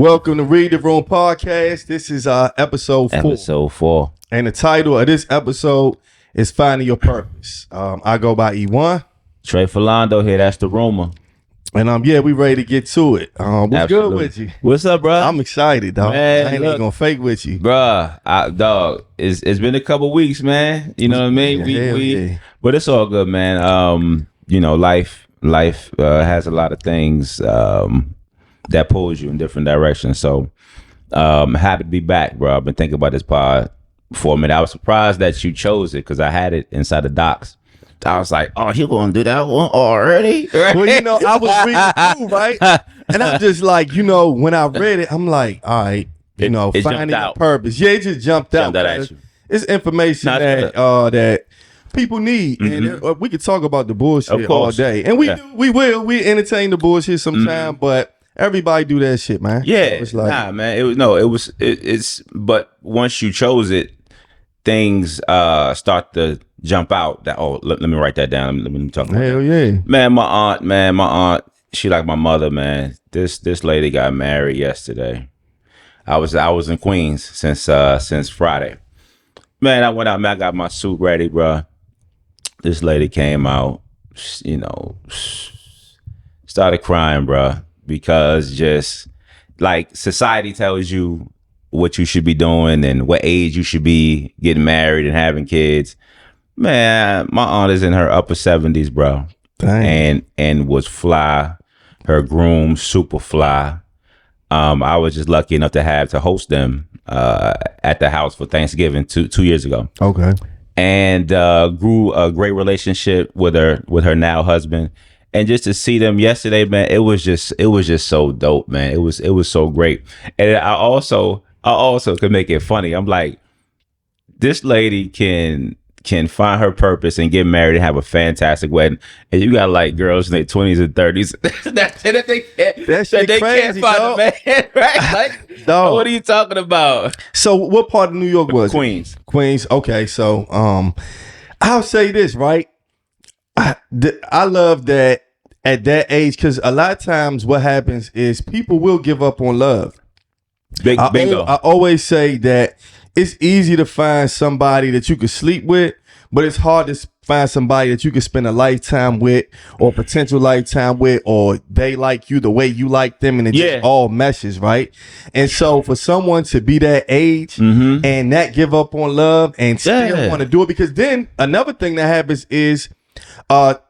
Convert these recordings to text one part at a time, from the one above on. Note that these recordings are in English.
Welcome to Read the Room Podcast. This is episode 4. Episode 4. And the title of this episode is Finding Your Purpose. I go by E1. Trey Philando here. That's the rumor. And we ready to get to it. What's Absolutely. good with you? What's up, bro? I'm excited, dog. Man, I ain't look. gonna fake with you. Bruh, dog, it's been a couple weeks, man. You know what I mean? Yeah. But it's all good, man. Life has a lot of things that pulls you in different directions. So happy to be back, bro. I've been thinking about this pod for a minute. I was surprised that you chose it because I had it inside the docs. I was like, oh, he gonna do that one already? Well, I was reading through, right? And I'm just like, when I read it, I'm like, all right, It finding jumped your out. purpose. Yeah, it just jumped out. at you. It's information Not that people need, Mhm. and we could talk about the bullshit Of course. all day, and we Yeah. do. We entertain the bullshit sometime, but everybody do that shit, man. Yeah, So it's like, man. It's but once you chose it, things start to jump out. Let me write that down. Let me talk about hell that. yeah. Man, my aunt, she like my mother, man. This lady got married yesterday. I was in Queens since Friday. Man, I went out, man. I got my suit ready, bro. This lady came out, started crying, bro, because just like society tells you what you should be doing and what age you should be getting married and having kids. Man, my aunt is in her upper 70s, bro. Dang. And was fly. Her groom super fly. I was just lucky enough to host them at the house for Thanksgiving 2 years ago. Okay. And grew a great relationship with her now husband. And just to see them yesterday, man, it was just so dope, man. It was so great. And I also could make it funny. I'm like, this lady can find her purpose and get married and have a fantastic wedding, and you got like girls in their 20s and 30s That shit they crazy, can't find dog. a man, right? Like, Dog. what are you talking about? So, what part of New York was it? Queens. Queens. Okay, so I'll say this, right? I love that at that age, because a lot of times what happens is people will give up on love. Bingo. I always say that it's easy to find somebody that you could sleep with, but it's hard to find somebody that you could spend a lifetime with, or potential lifetime with, or they like you the way you like them, and it just all meshes, right? And so for someone to be that age and not give up on love and still want to do it, because then another thing that happens is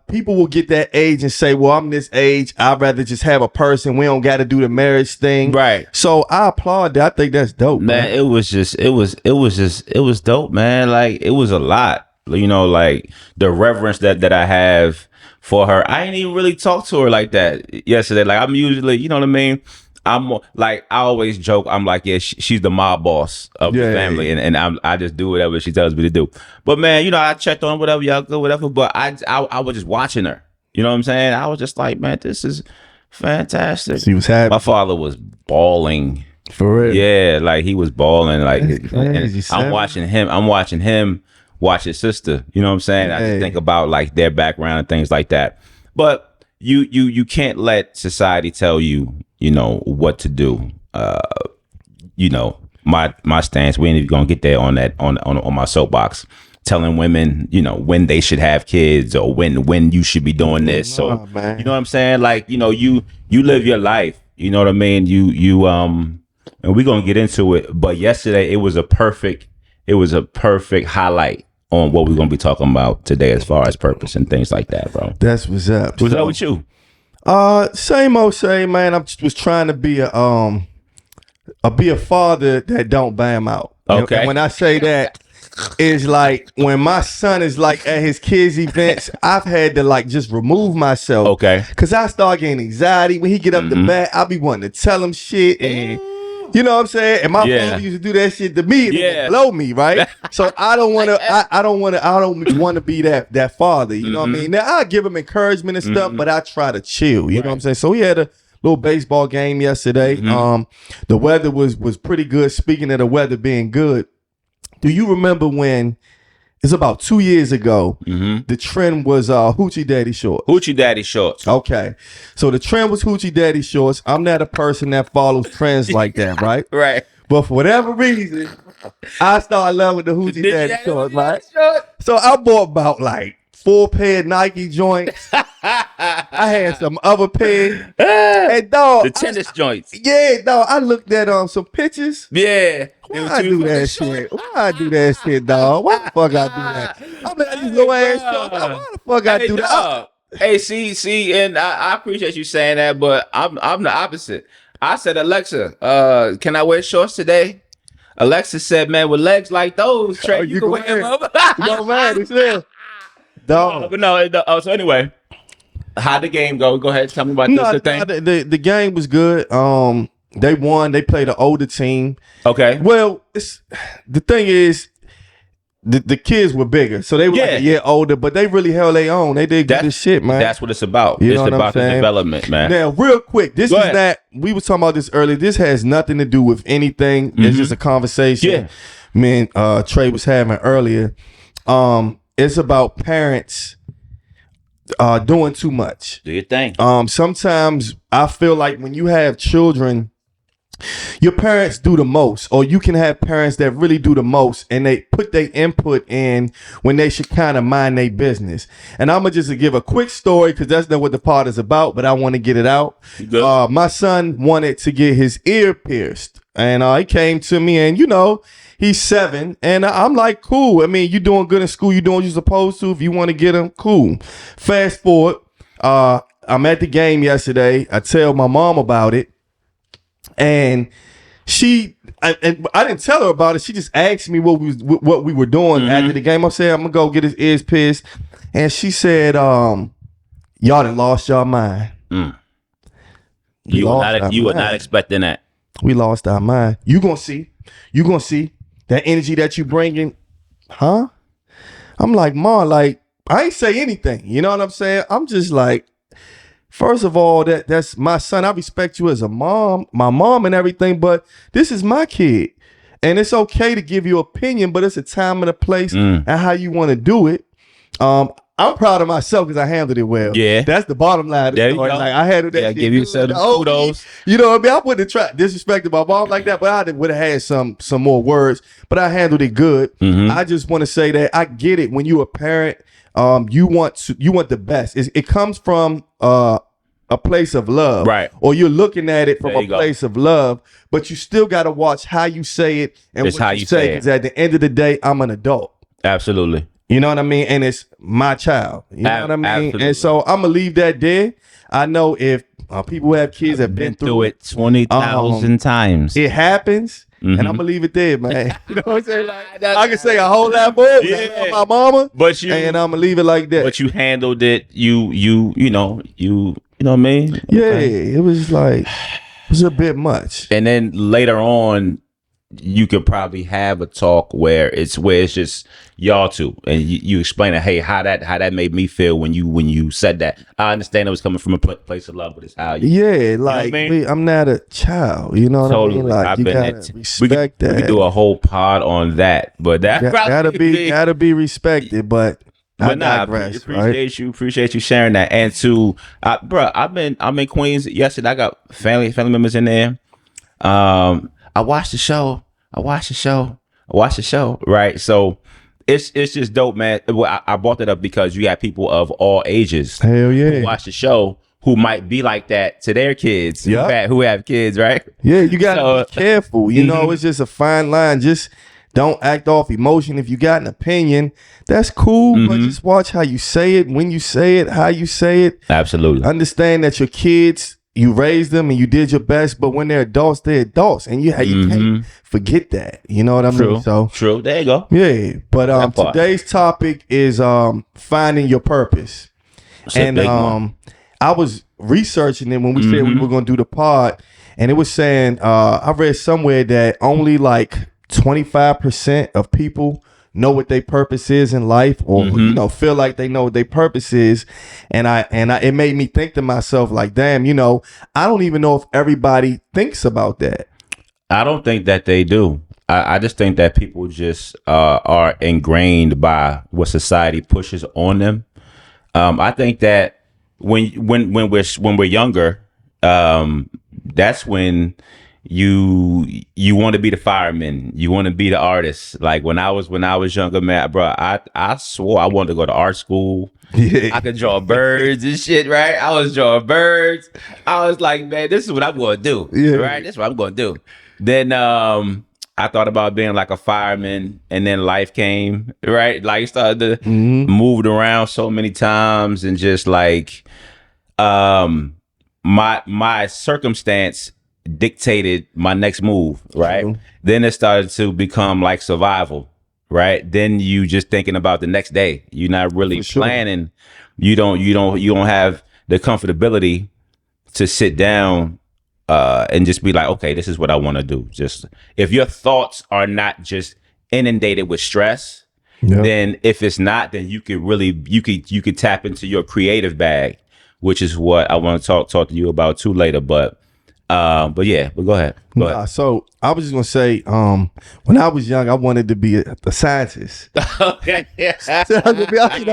people will get that age and say, well, I'm this age, I'd rather just have a person, we don't got to do the marriage thing, Right. So I applaud that. I think that's dope, Man, it was dope, man. Like, it was a lot, like the reverence that I have for her. I ain't even really talked to her like that yesterday. Like, I'm usually, you know what I mean? I'm like, I always joke, I'm like, yeah, she's the mob boss of the family, and I just do whatever she tells me to do. But man, I checked on whatever, y'all go, whatever, but I was just watching her. You know what I'm saying? I was just like, man, this is fantastic. She was happy. My father was bawling. For real. Yeah, like he was balling. Like, crazy, I'm watching him watch his sister. You know what I'm saying? I just think about like their background and things like that. But you can't let society tell you, what to do. My stance. We ain't even gonna get there on that on my soapbox. Telling women, when they should have kids, or when you should be doing this. So man. you know what I'm saying? Like, you live your life. You know what I mean? You and we're gonna get into it. But yesterday it was a perfect highlight on what we're gonna be talking about today as far as purpose and things like that, bro. That's what's up. What's up with you? Same old same, man. I was trying to be a father that don't bam out. Okay. And when I say that, it's like when my son is like at his kids' events, I've had to like just remove myself. Okay. Cause I start getting anxiety when he get up the bat. I be wanting to tell him shit, and you know what I'm saying. And my father used to do that shit to me, and it would blow me, right? So I don't want to. I don't want to be that father. You know what I mean? Now I give him encouragement and stuff, but I try to chill. You know what I'm saying? So we had a little baseball game yesterday. The weather was pretty good. Speaking of the weather being good, do you remember when it's about 2 years ago. The trend was hoochie daddy shorts. Hoochie daddy shorts. Okay, so the trend was hoochie daddy shorts. I'm not a person that follows trends like that, right? Right. But for whatever reason, I started loving the hoochie daddy shorts, right? So I bought about like 4 pair of Nike joints. I had some other pair. And dog, The tennis joints. yeah, dog. I looked at some pictures. Yeah. Why I do that shit? Why I do that shit, dog? Why the fuck I do that? I'm like, these low ass shorts. Why the fuck I do that? dog. Hey, see, and I appreciate you saying that, but I'm the opposite. I said, Alexa, can I wear shorts today? Alexa said, man, with legs like those, Trey, you can wear them up. No man, it's there. Dog. But no, so anyway, how'd the game go? Go ahead, tell me about this thing. The game was good. They won. They played an older team. Okay. Well, the thing is, the kids were bigger, so they were like a year older, but they really held their own. They did good as shit, man. That's what it's about. You know It's what I'm about the saying? development, man. Now, real quick, this Go is ahead. not. We were talking about this earlier. This has nothing to do with anything. It's just a conversation. Yeah. Me and Trey was having earlier. It's about parents doing too much. Do your thing. Sometimes I feel like when you have children, your parents do the most, or you can have parents that really do the most and they put their input in when they should kind of mind their business. And I'm gonna just give a quick story because that's not what the part is about, but I want to get it out. My son wanted to get his ear pierced, and he came to me, and he's 7, and I'm like, cool. I mean, you doing good in school, you doing what you're supposed to. If you want to get him, cool. Fast forward, I'm at the game yesterday. I tell my mom about it. And I didn't tell her about it. She just asked me what we were doing after the game. I said, I'm gonna go get his ears pierced, and she said, y'all done lost y'all mind. You were not expecting that. We lost our mind. You gonna see that energy that you bringing, huh? I'm like, Ma, like I ain't say anything. You know what I'm saying? I'm just like, first of all, that's my son. I respect you as a mom, my mom and everything, but this is my kid. And it's okay to give your opinion, but it's a time and a place and how you want to do it. I'm proud of myself because I handled it well. Yeah. That's the bottom line. There you go. Like I handled that shit. Give you some kudos. You know what I mean? I wouldn't have disrespected my mom like that, but I would have had some more words, but I handled it good. I just want to say that I get it. When you're a parent, you want the best. It comes from a place of love, right? Or you're looking at it from a go. place of love, but you still got to watch how you say it and It's what how you you say. say it. Because at the end of the day, I'm an adult. Absolutely. You know what I mean? And it's my child. You know what I mean? Absolutely. And so I'm gonna leave that there. I know if people who have kids have been through it 20,000 times. It happens. And I'm gonna leave it there, man. You know what I'm saying? Like, I can say a whole lot more about my mama, but and I'm gonna leave it like that. But you handled it. You know what I mean? Yeah, it was like it was a bit much. And then later on, you could probably have a talk where it's just y'all two, and you explain it. Hey, how that made me feel when you said that. I understand it was coming from a place of love, but it's how you. Yeah, like you know what I mean? I'm not a child. You know what I mean? Like you gotta respect that. We could do a whole pod on that, but that gotta be respected. But I digress, appreciate you sharing that. And I'm in Queens yesterday. I got family members in there. I watched the show. Right. So it's just dope, man. I brought that up because you have people of all ages. Hell yeah. Who watch the show who might be like that to their kids. Who have kids, right? Yeah, you gotta be careful. You know, it's just a fine line. Just don't act off emotion. If you got an opinion, that's cool. But just watch how you say it, when you say it, how you say it. Absolutely. Understand that your kids, you raised them and you did your best, but when they're adults, and you can't forget that. You know what I mean? So true. There you go. Yeah. But today's topic is finding your purpose. And I was researching it when we said we were gonna do the pod, and it was saying I read somewhere that only like 25% of people know what their purpose is in life, or feel like they know what their purpose is, and it made me think to myself like, damn, I don't even know if everybody thinks about that. I don't think that they do. I just think that people just are ingrained by what society pushes on them. I think that when we're younger, that's when you want to be the fireman, you want to be the artist. Like when I was younger, man, bro, I swore I wanted to go to art school. Yeah. I could draw birds and shit, right? I was drawing birds. I was like, man, this is what I'm going to do, Yeah. right? This is what I'm going to do. Then I thought about being like a fireman, and then life came, right? Like started to moved around so many times, and just like my circumstance dictated my next move, right? True. Then it started to become like survival, right? Then you just thinking about the next day. You're not really For sure. planning. You don't have the comfortability to sit down and just be like, okay, this is what I want to do. Just if your thoughts are not just inundated with stress, Yep. then if it's not, then you could tap into your creative bag, which is what I want to talk to you about too later. But yeah, but go ahead. Go ahead. So I was just gonna say, when I was young, I wanted to be a scientist. Okay. I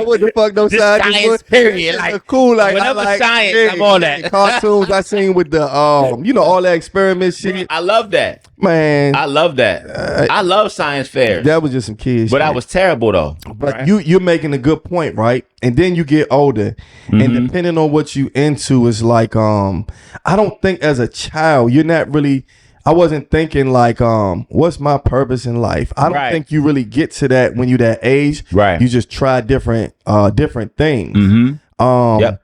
what the fuck no This scientist science was. period, It's like, cool, like whatever I like, science, I'm on that. cartoons I seen with the all that experiment shit. I love that. Man, I love that. I love science fairs. that was just some kids. But shit. I was terrible though. But right? you're making a good point, right? And then you get older, and depending on what you into, is like I don't think as a child you're not really. I wasn't thinking like what's my purpose in life. I don't Right. think you really get to that when you're that age. Right. You just try different things. Yep.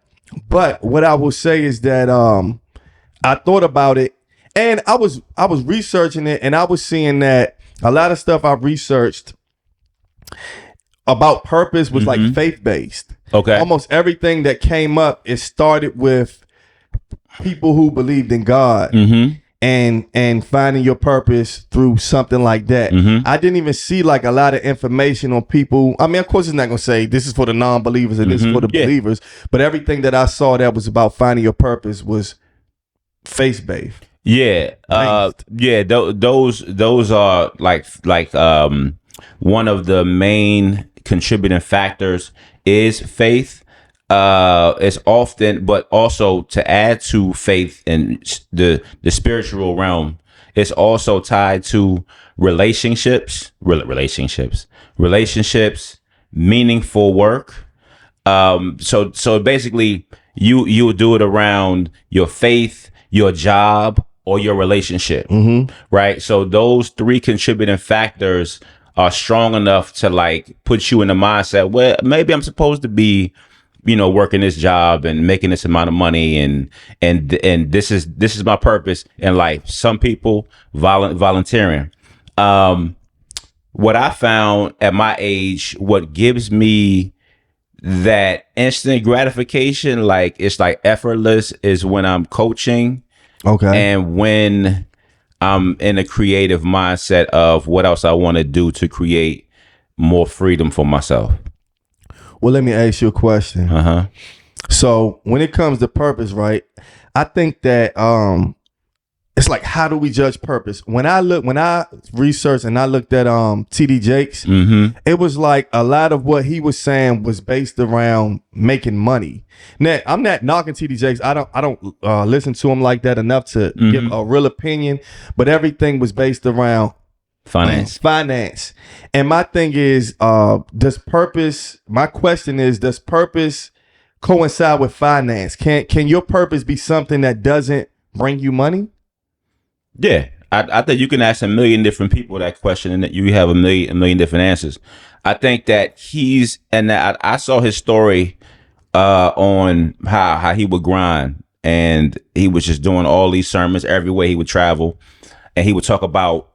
But what I will say is that I thought about it, and I was researching it, and I was seeing that a lot of stuff I researched about purpose was like faith based. Okay. Almost everything that came up, it started with people who believed in God and finding your purpose through something like that. I didn't even see like a lot of information on people. I mean, of course, it's not gonna say this is for the non-believers and this is for the believers, but everything that I saw that was about finding your purpose was faith based. Yeah. Yeah. Those are like one of the main contributing factors is faith. It's often, but also to add to faith in the spiritual realm, it's also tied to relationships, meaningful work. So basically, you would do it around your faith, your job, or your relationship, right? So those three contributing factors are strong enough to like put you in the mindset, well, maybe I'm supposed to be, working this job and making this amount of money, and this is my purpose in life. Some people volunteering. What I found at my age, what gives me that instant gratification, like it's like effortless, is when I'm coaching. Okay. And when I'm in a creative mindset of what else I want to do to create more freedom for myself. Well, let me ask you a question. Uh-huh. So when it comes to purpose, right? I think that it's like, how do we judge purpose? When I researched and I looked at TD Jakes, it was like a lot of what he was saying was based around making money. Now, I'm not knocking TD Jakes. I don't listen to him like that enough to give a real opinion, but everything was based around finance. And my thing is, my question is, does purpose coincide with finance? Can your purpose be something that doesn't bring you money? Yeah, I think you can ask a million different people that question, and that you have a million different answers. I think that I saw his story on how he would grind, and he was just doing all these sermons everywhere he would travel, and he would talk about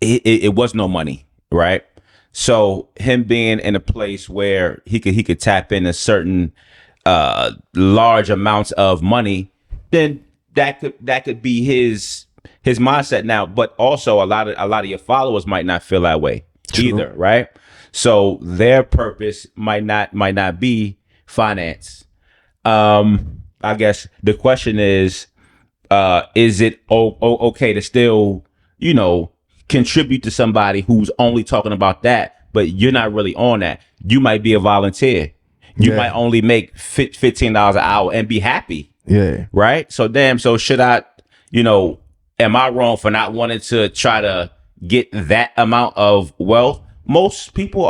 it was no money, right? So him being in a place where he could tap into certain large amounts of money, then that could be his mindset now. But also a lot of your followers might not feel that way either, right? So their purpose might not be finance. I guess the question is it okay to still, contribute to somebody who's only talking about that, but you're not really on that. You might be a volunteer. You might only make $15 an hour and be happy. Yeah. Right. So so should I, am I wrong for not wanting to try to get that amount of wealth? Most people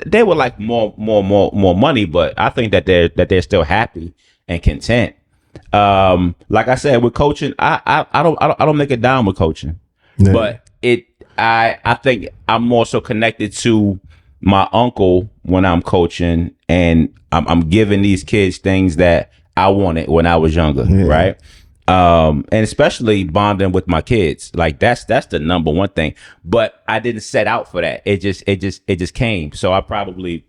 they would like more money, but I think that they're still happy and content. Like I said, with coaching, I don't make it down with coaching, but I think I'm more so connected to my uncle when I'm coaching, and I'm giving these kids things that I wanted when I was younger, right? And especially bonding with my kids, like that's the number one thing. But I didn't set out for that. It just came. So I probably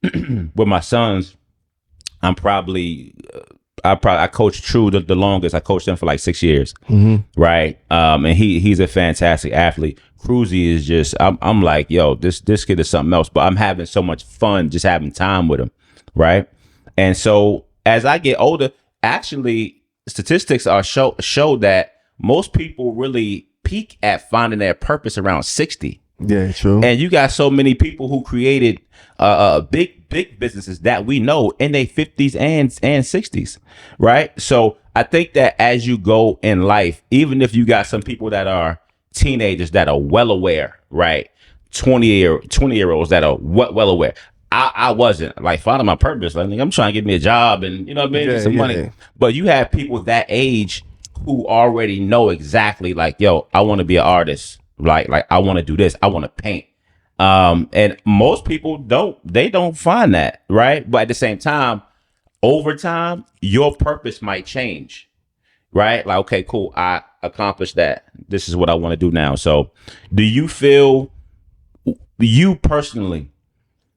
with my sons, I coached True the longest. I coached them for like 6 years, right? And he's a fantastic athlete. Cruzy is just I'm like, yo, this kid is something else. But I'm having so much fun just having time with him, right? And so as I get older, actually, statistics show that most people really peak at finding their purpose around 60. Yeah, true. And you got so many people who created big businesses that we know in their 50s and 60s, right? So I think that as you go in life, even if you got some people that are teenagers that are well aware, right? 20-year-olds that are well aware. I wasn't like finding my purpose. Like, I'm trying to get me a job and get some money. But you have people that age who already know exactly like, yo, I want to be an artist. Like I want to do this. I want to paint. And most people don't find that, right? But at the same time, over time, your purpose might change, right? Like, okay, cool. I accomplished that. This is what I want to do now. So do you feel, you personally,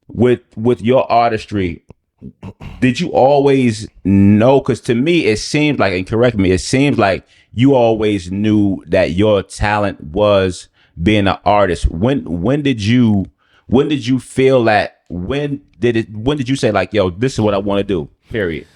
with your artistry, did you always know? Because to me, it seemed like, and correct me, it seems like you always knew that your talent was being an artist. When did you feel that? When did you say like, yo, this is what I want to do? Period.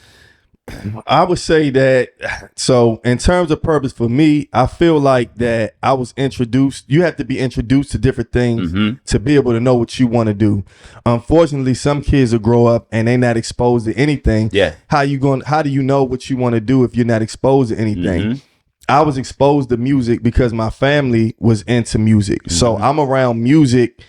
I would say that, so in terms of purpose for me, I feel like that I was introduced, you have to be introduced to different things to be able to know what you want to do. Unfortunately, some kids will grow up and they're not exposed to anything. Yeah. How do you know what you want to do if you're not exposed to anything? I was exposed to music because my family was into music. So I'm around music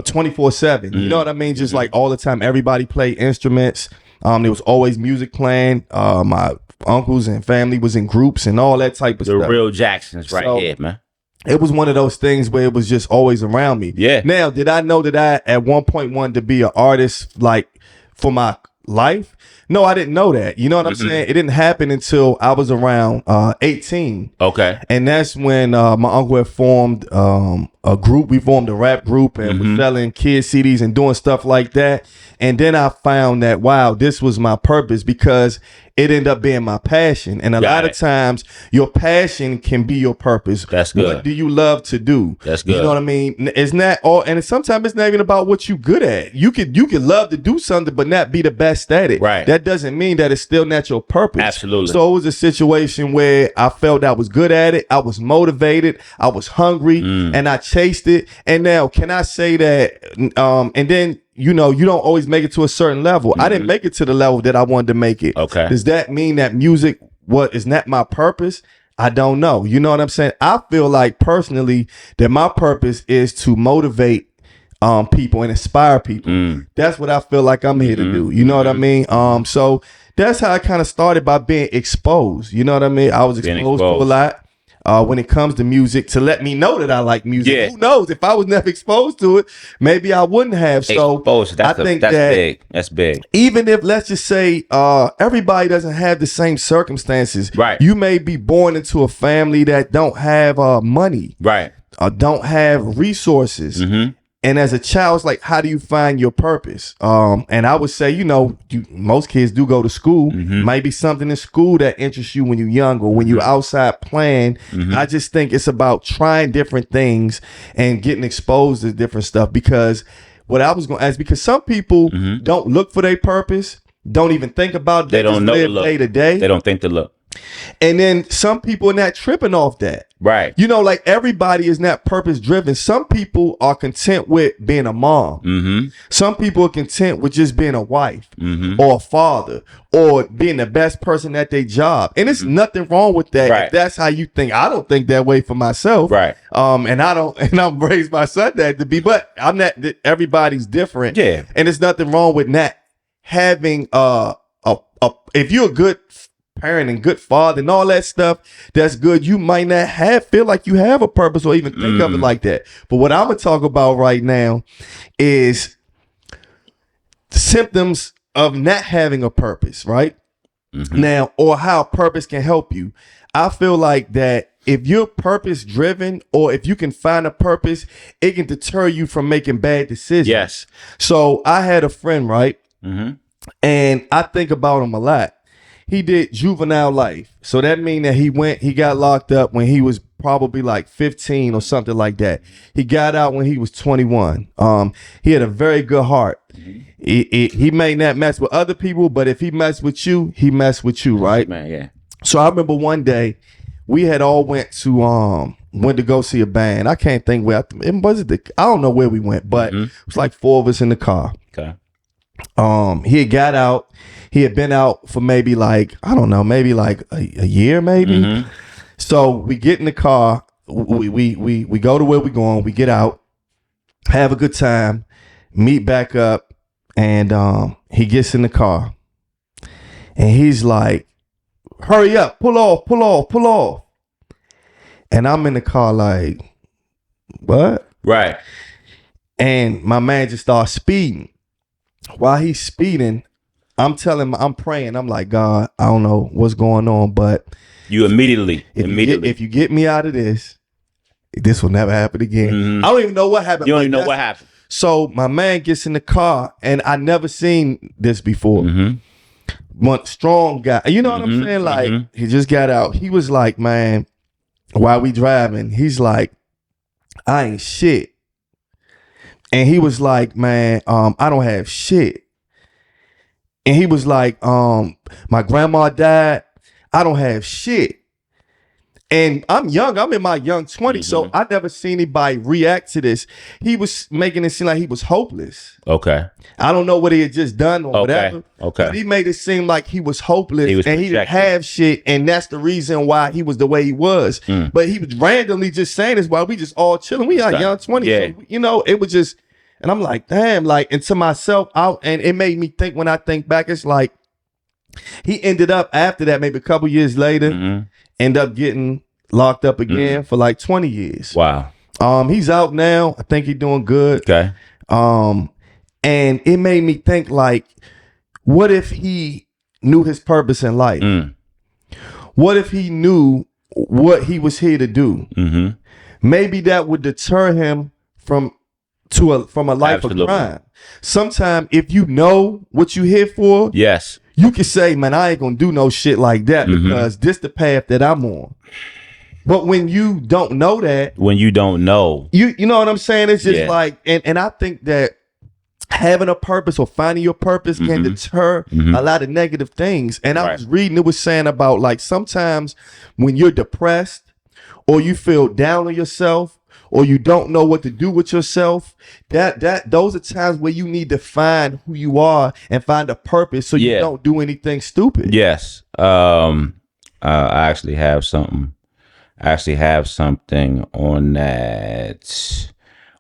24/7. You know what I mean? Just like all the time, everybody play instruments. There was always music playing. My uncles and family was in groups and all that type of stuff. The real Jacksons right here, man. It was one of those things where it was just always around me. Yeah. Now, did I know that I at one point wanted to be an artist like for my life? No, I didn't know that. You know what I'm saying? It didn't happen until I was around 18. Okay. And that's when my uncle had formed a group. We formed a rap group and was selling kid CDs and doing stuff like that. And then I found that, wow, this was my purpose because it ended up being my passion. And a lot of times your passion can be your purpose. That's good. What do you love to do? That's good. You know what I mean? It's not all, and sometimes it's not even about what you good at. You could love to do something, but not be the best at it. Right. That doesn't mean that it's still not your purpose. Absolutely. So it was a situation where I felt I was good at it. I was motivated. I was hungry and I chased it. And now can I say that, and then, you don't always make it to a certain level. I didn't make it to the level that I wanted to make it. Okay. Does that mean that music is not my purpose? I don't know. You know what I'm saying? I feel like personally that my purpose is to motivate people and inspire people. That's what I feel like I'm here to do. You know what I mean? So that's how I kind of started, by being exposed. You know what I mean? I was exposed to a lot. When it comes to music, to let me know that I like music. Yeah. Who knows? If I was never exposed to it, maybe I wouldn't have. So Exposed. I think that's that big. That's big. even if, let's just say, everybody doesn't have the same circumstances. Right. You may be born into a family that don't have money, Right. don't have resources. And as a child, it's like, how do you find your purpose? And I would say, most kids do go to school. Might be something in school that interests you when you're young or when you're outside playing. I just think it's about trying different things and getting exposed to different stuff. Because what I was going to ask, because some people don't look for their purpose, don't even think about it. They don't know the look. Day to day. They don't think the look. And then some people are not tripping off that. Right. You know, like everybody is not purpose driven. Some people are content with being a mom. Mm-hmm. Some people are content with just being a wife Mm-hmm. or a father or being the best person at their job. And it's nothing wrong with that. Right. If that's how you think. I don't think that way for myself. Right. And I'm raised my son that to be, but I'm not, everybody's different. Yeah. And there's nothing wrong with not having if you're a good parent and good father and all that stuff, that's good. You might not feel like you have a purpose or even think of it like that. But what I'm gonna talk about right now is symptoms of not having a purpose, right? Now, or how purpose can help you. I feel like that if you're purpose driven or if you can find a purpose, it can deter you from making bad decisions. Yes. So I had a friend, right? Mm-hmm. And I think about him a lot. He did juvenile life. So that means that he got locked up when he was probably like 15 or something like that. He got out when he was 21. He had a very good heart. He may not mess with other people, but if he messed with you, he messed with you, right? Man, yeah. So I remember one day we had all went to go see a band. I can't think where I don't know where we went, but it was like 4 of us in the car. Okay. He had got out. He had been out for maybe like, I don't know, maybe like a year, maybe. So we get in the car. We go to where we're going. We get out, have a good time, meet back up, and he gets in the car, and he's like, "Hurry up! Pull off! Pull off! Pull off!" And I'm in the car like, "What?" Right. And my man just starts speeding. While he's speeding, I'm praying. I'm like, God, I don't know what's going on, but You immediately. if you get me out of this will never happen again. I don't even know what happened. You don't even know what happened. So my man gets in the car, and I never seen this before. One strong guy. You know what I'm saying? Like, he just got out. He was like, man, while we driving, he's like, I ain't shit. And he was like, man, I don't have shit. And he was like, my grandma died. I don't have shit. And I'm young. I'm in my young 20s. So I never seen anybody react to this. He was making it seem like he was hopeless. Okay. I don't know what he had just done or whatever. Okay. But he made it seem like he was hopeless He was and he didn't have shit. And that's the reason why he was the way he was. But he was randomly just saying this while we just all chilling. We are young 20s. Yeah. So, you know, it was just, and I'm like, damn, like, and to myself, and it made me think, when I think back, it's like, he ended up after that, maybe a couple years later, end up getting locked up again for like 20 years. Wow. He's out now. I think he's doing good. Okay. And it made me think, like, what if he knew his purpose in life? What if he knew what he was here to do? Maybe that would deter him from a life of crime. Sometimes if you know what you're here for, yes, you can say, man, I ain't gonna do no shit like that because this the path that I'm on. But when you don't know that, you know what I'm saying? It's just like, and I think that having a purpose or finding your purpose can deter a lot of negative things. And I was reading, it was saying about, like, sometimes when you're depressed or you feel down on yourself or you don't know what to do with yourself, those are times where you need to find who you are and find a purpose so you don't do anything stupid. Yes. I actually have something. On that.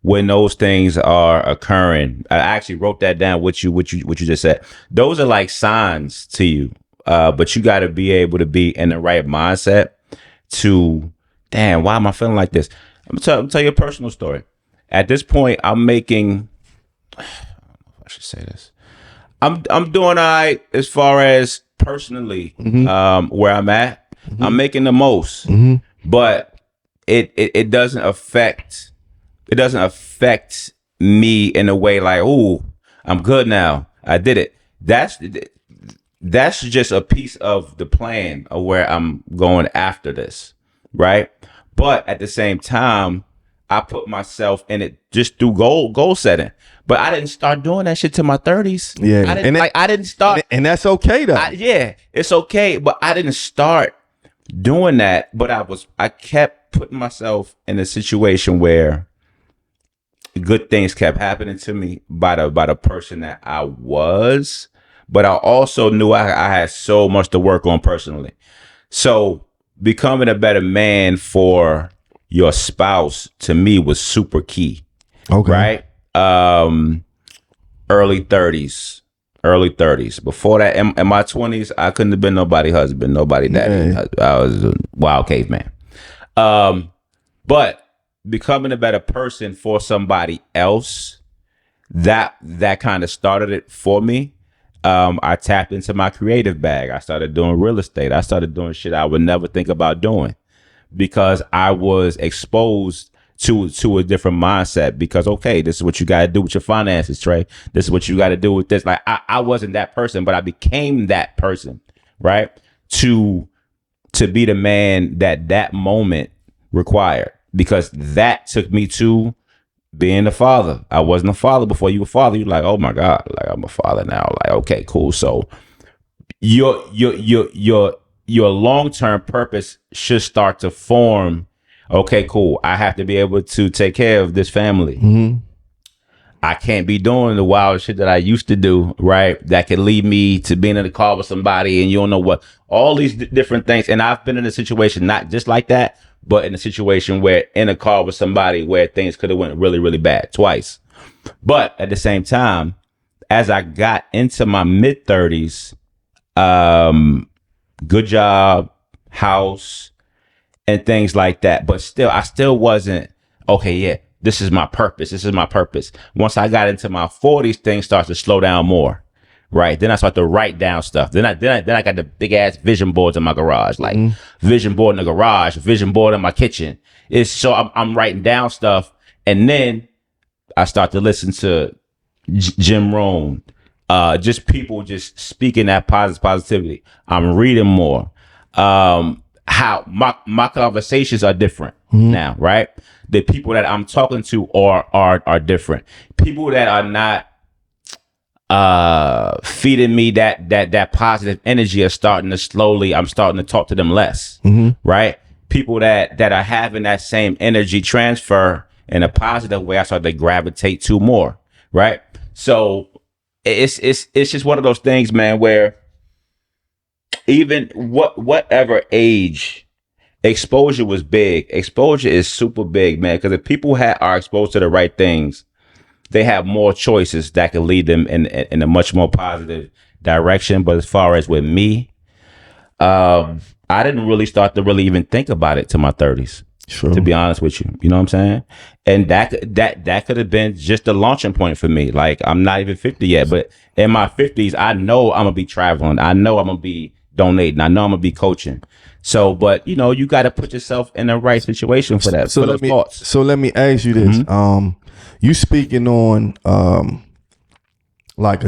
When those things are occurring, I actually wrote that down. What you just said. Those are like signs to you, but you got to be able to be in the right mindset to. Damn, why am I feeling like this? I'm gonna tell you a personal story. At this point, I'm making. I should say this. I'm doing all right as far as personally, where I'm at. I'm making the most. But it doesn't affect me in a way like, oh, I'm good now. I did it. That's just a piece of the plan of where I'm going after this, right? But at the same time, I put myself in it just through goal setting. But I didn't start doing that shit till my 30s. Yeah, I didn't start, and that's okay though. It's okay. But I didn't start doing that, but I kept putting myself in a situation where good things kept happening to me by the person that I was, but I also knew I had so much to work on personally. So becoming a better man for your spouse to me was super key. Okay. Right? Early 30s. Before that, in my 20s, I couldn't have been nobody husband, nobody daddy. Yeah. I was a wild caveman. But becoming a better person for somebody else, that kind of started it for me. I tapped into my creative bag. I started doing real estate. I started doing shit I would never think about doing because I was exposed to a different mindset. Because okay, this is what you got to do with your finances, Trey. This is what you got to do with this. Like I wasn't that person, but I became that person, right? To be the man that moment required, because that took me to being a father. I wasn't a father before you were a father. You're like, oh my God, like I'm a father now. Like, okay, cool. So your long-term purpose should start to form. Okay, cool. I have to be able to take care of this family. Mm-hmm. I can't be doing the wild shit that I used to do, right? That could lead me to being in the car with somebody and you don't know what, all these different things. And I've been in a situation not just like that, but in a situation where in a car with somebody where things could have went really, really bad twice. But at the same time, as I got into my mid 30s, good job, house, and things like that. But still, I still wasn't, okay, yeah, this is my purpose. This is my purpose. Once I got into my 40s, things start to slow down more. Right. Then I start to write down stuff. Then I got the big ass vision boards in my garage, like vision board in the garage, vision board in my kitchen. It's so I'm writing down stuff. And then I start to listen to Jim Rohn, just people just speaking that positivity. I'm reading more. How my conversations are different now, right? The people that I'm talking to are different. People that are not feeding me that positive energy are starting to slowly, I'm starting to talk to them less, right? People that are having that same energy transfer in a positive way, I start to gravitate to more, right? So it's just one of those things, man, where even whatever age, exposure was big. Exposure is super big, man, because if people are exposed to the right things, they have more choices that can lead them in a much more positive direction. But as far as with me, I didn't really start to really even think about it till my 30s. Sure. To be honest with you, you know what I'm saying? And that could have been just the launching point for me. Like, I'm not even 50 yet, but in my 50s, I know I'm gonna be traveling. I know I'm gonna be donating. I know I'm gonna be coaching. So, but you know, you got to put yourself in the right situation for that. So let me ask you this. You speaking on like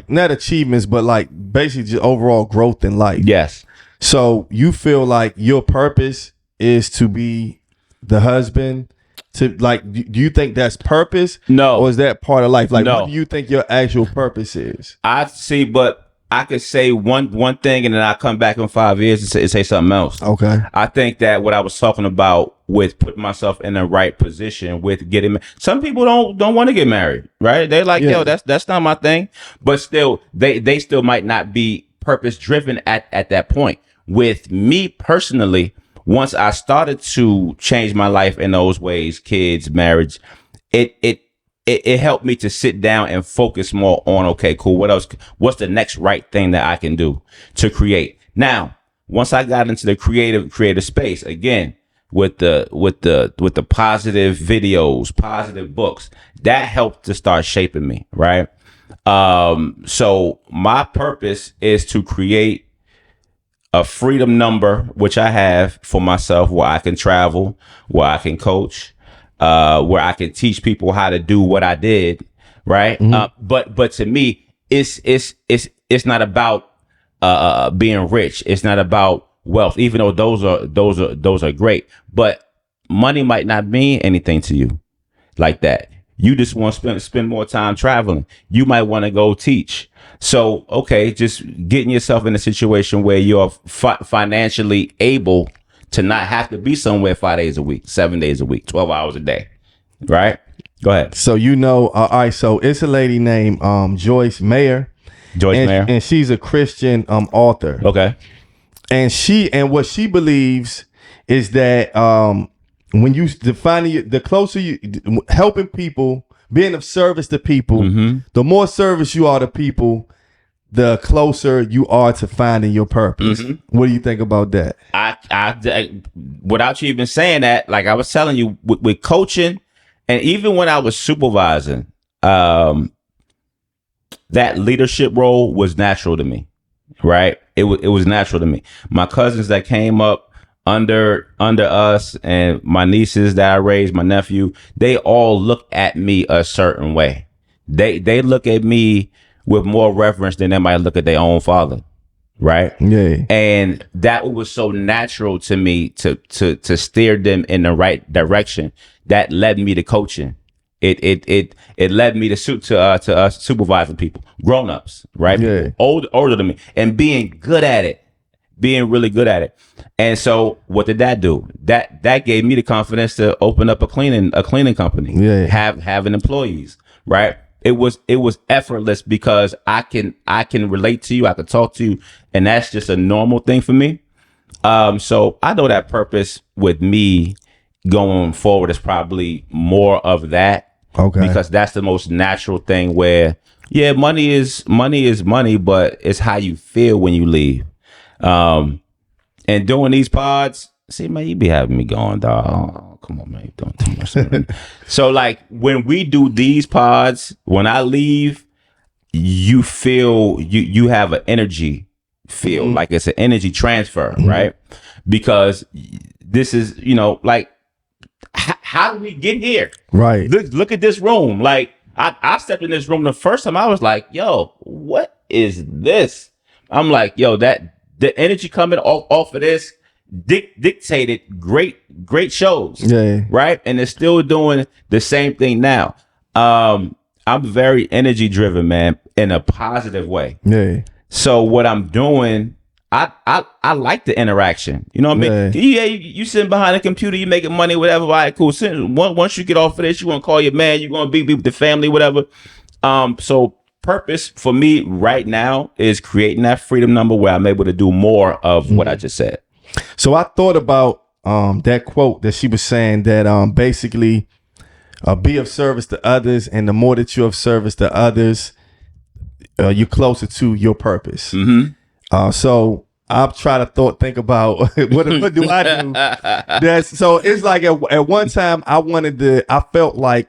not achievements, but like basically just overall growth in life. Yes. So you feel like your purpose is to be the husband to, like, do you think that's purpose? No. Or is that part of life? Like, no. What do you think your actual purpose is? I see, but I could say one thing and then I come back in 5 years and say something else. Okay. I think that what I was talking about with putting myself in the right position with getting, some people don't want to get married, right? They're like, yo, that's not my thing. But still, they still might not be purpose driven at that point. With me personally, once I started to change my life in those ways, kids, marriage, it helped me to sit down and focus more on, okay, cool, what else? What's the next right thing that I can do to create? Now, once I got into the creative space, again, with the positive videos, positive books, that helped to start shaping me, right? So my purpose is to create a freedom number, which I have for myself, where I can travel, where I can coach, where I can teach people how to do what I did, right? But to me, it's not about being rich. It's not about wealth, even though those are great. But money might not mean anything to you like that. You just want to spend more time traveling. You might want to go teach. So, okay, just getting yourself in a situation where you're financially able to not have to be somewhere 5 days a week, 7 days a week, 12 hours a day. Right? Go ahead. So all right. So it's a lady named Joyce Mayer. Joyce Mayer. And she's a Christian author. Okay. And what she believes is that when you define the closer you helping people, being of service to people, the more service you are to people, the closer you are to finding your purpose. What do you think about that? I without you even saying that, like I was telling you with coaching, and even when I was supervising, that leadership role was natural to me, right? It was natural to me. My cousins that came up under us, and my nieces that I raised, my nephew, they all look at me a certain way. They look at me with more reverence than they might look at their own father, right? Yeah. And that was so natural to me to steer them in the right direction. That led me to coaching. It led me to us supervising people, grown-ups, right? Yeah. People older than me, and being good at it, being really good at it. And so what did that do? That gave me the confidence to open up a cleaning company. Yeah. Having employees, right? It was effortless because I can relate to you, I could talk to you, and that's just a normal thing for me. So I know that purpose with me going forward is probably more of that. Okay. Because that's the most natural thing where, yeah, money is money, but it's how you feel when you leave. And doing these pods, see, man, you be having me going, dog. Oh, come on, man, you're doing too much. So, like, when we do these pods, when I leave, you feel you have an energy feel, like it's an energy transfer, right? Because this is, like, how did we get here? Right. Look at this room. Like, I stepped in this room the first time, I was like, yo, what is this? I'm like, yo, that the energy coming off of this dictated great shows. Yeah. Right. And it's still doing the same thing now. I'm very energy driven, man, in a positive way. Yeah. So what I'm doing, I like the interaction. You know what I mean? Yeah, you sitting behind a computer, you making money, whatever. All right, cool. Once you get off of this, you want to call your man, you're going to be with the family, whatever. So purpose for me right now is creating that freedom number where I'm able to do more of what I just said. So I thought about that quote that she was saying that basically be of service to others, and the more that you're of service to others, you're closer to your purpose. So I've tried to think about what do I do? So it's like at one time I felt like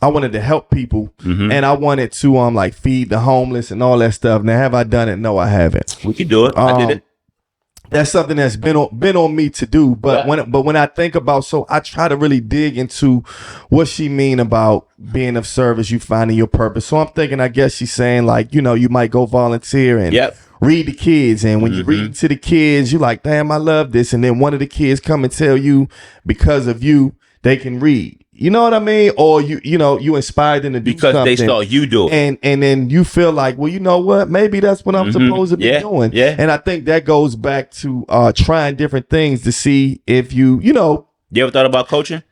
I wanted to help people, and I wanted to like feed the homeless and all that stuff. Now, have I done it? No, I haven't. We can do it. I did it. That's something that's been on me to do. But when I think about, so I try to really dig into what she mean about being of service, you finding your purpose. So I'm thinking, I guess she's saying, like, you might go volunteer and read the kids, and when you read to the kids, you're like, damn, I love this, and then one of the kids come and tell you because of you they can read. You know what I mean? Or you inspired them to do because something. They saw you do it. And then you feel like, well, you know what? Maybe that's what I'm supposed to be doing. Yeah. And I think that goes back to trying different things to see if you ever thought about coaching?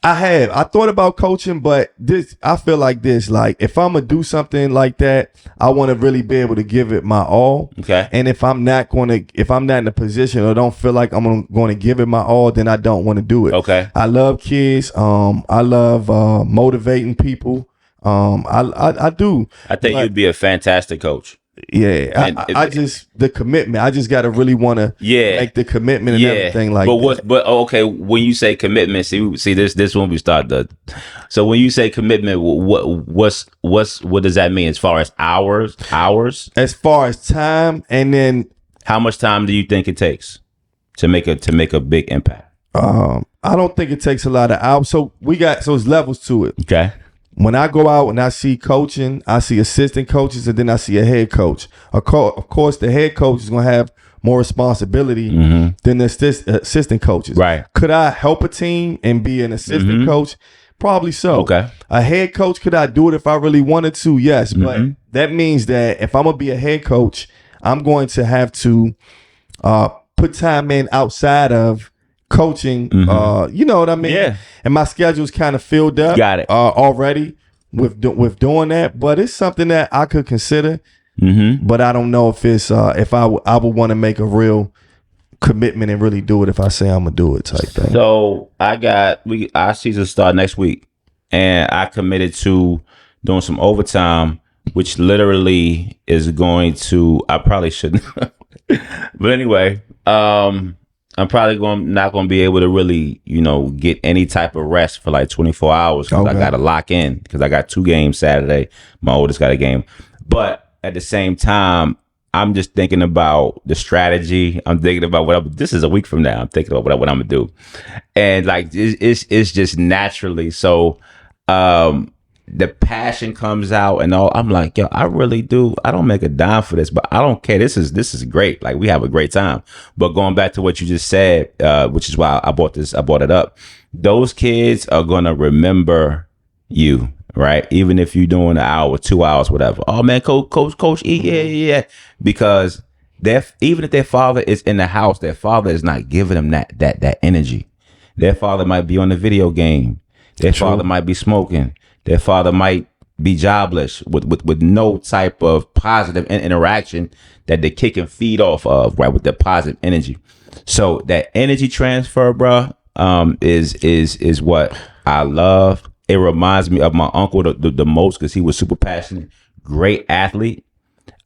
I have. I thought about coaching, but I feel like if I'm gonna do something like that, I want to really be able to give it my all. Okay. And if I'm not in a position or don't feel like I'm going to give it my all, then I don't want to do it. Okay. I love kids. I love motivating people. I do. I think you'd be a fantastic coach. Yeah, I just the commitment. I just got to really want to make the commitment and everything like that. But okay, when you say commitment, see this when we start so when you say commitment, what does that mean as far as hours? As far as time, and then how much time do you think it takes to make a big impact? I don't think it takes a lot of hours. So it's levels to it. Okay. When I go out and I see coaching, I see assistant coaches, and then I see a head coach. Of course, the head coach is going to have more responsibility than the assistant coaches. Right. Could I help a team and be an assistant coach? Probably so. Okay. A head coach, could I do it if I really wanted to? Yes. But that means that if I'm going to be a head coach, I'm going to have to put time in outside of coaching. You know what I mean? Yeah. And my schedule's kind of filled up. Got it. Already with doing that, but it's something that I could consider. But I don't know if it's if I would want to make a real commitment and really do it if I say I'm gonna do it type thing. So our season start next week, and I committed to doing some overtime, which literally is going to. I probably shouldn't, but anyway, I'm probably not going to be able to really, get any type of rest for like 24 hours because I got to lock in because I got 2 games Saturday. My oldest got a game, but at the same time, I'm just thinking about the strategy. I'm thinking about this is a week from now. I'm thinking about what I'm gonna do, and like it's just naturally. So the passion comes out, and all. I'm like, yo, I really do. I don't make a dime for this, but I don't care. This is great. Like we have a great time. But going back to what you just said, which is why I bought it up. Those kids are gonna remember you. Right, even if you're doing an hour, 2 hours, whatever. Oh man, coach E, yeah. Because even if their father is in the house, their father is not giving them that energy. Their father might be on the video game. Their father might be smoking. Their father might be jobless with no type of positive interaction that the kid can feed off of, right? With the positive energy. So that energy transfer, bro, is what I love. It reminds me of my uncle the most because he was super passionate, great athlete.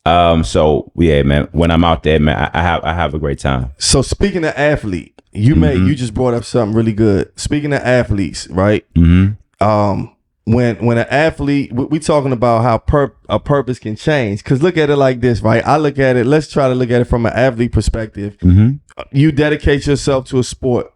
So yeah, man. When I'm out there, man, I have a great time. So speaking of athlete, you just brought up something really good. Speaking of athletes, right? When an athlete, we talking about how a purpose can change. Because look at it like this, right? I look at it. Let's try to look at it from an athlete perspective. You dedicate yourself to a sport.